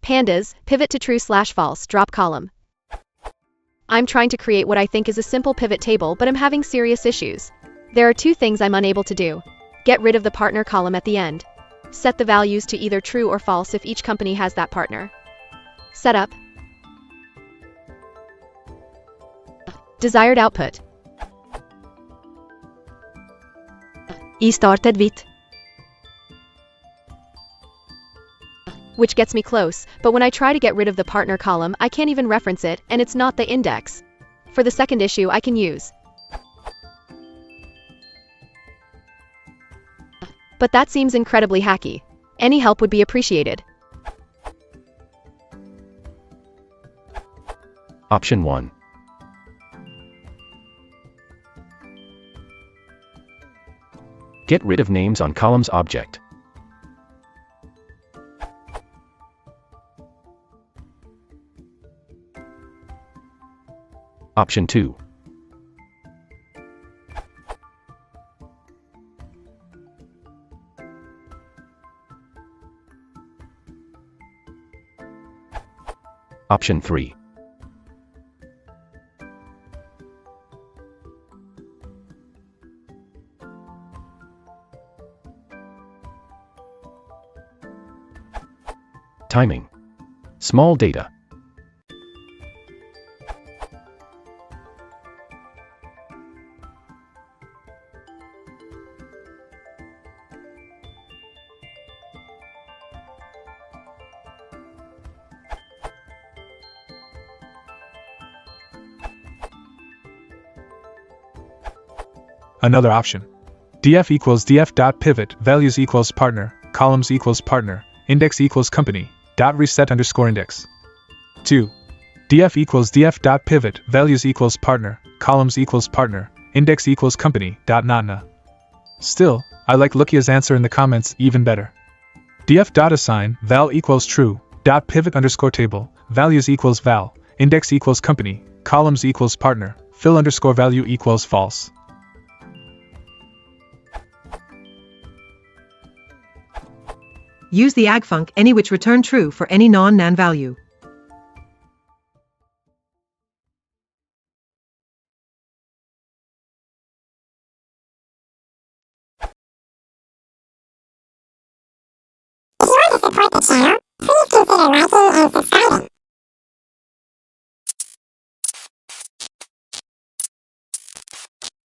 Pandas, pivot to true/false, drop column. I'm trying to create what I think is a simple pivot table, but I'm having serious issues. There are two things I'm unable to do. Get rid of the partner column at the end. Set the values to either true or false if each company has that partner. Setup. Desired output. I started with. Which gets me close, but when I try to get rid of the partner column, I can't even reference it, and it's not the index. For the second issue, I can use. But that seems incredibly hacky. Any help would be appreciated. Option 1. Get rid of names on columns object. Option 2. Option 3. Timing. Small data. Another option. df equals df.pivot, values equals partner, columns equals partner, index equals company, dot reset underscore index. 2. df equals df.pivot, values equals partner, columns equals partner, index equals company, dot nana. Still, I like Lukia's answer in the comments even better. df.assign, val equals true, dot pivot underscore table, values equals val, index equals company, columns equals partner, fill underscore value equals false. Use the agfunc any which return true for any non-nan value. If you want to support the channel, please consider liking and subscribing.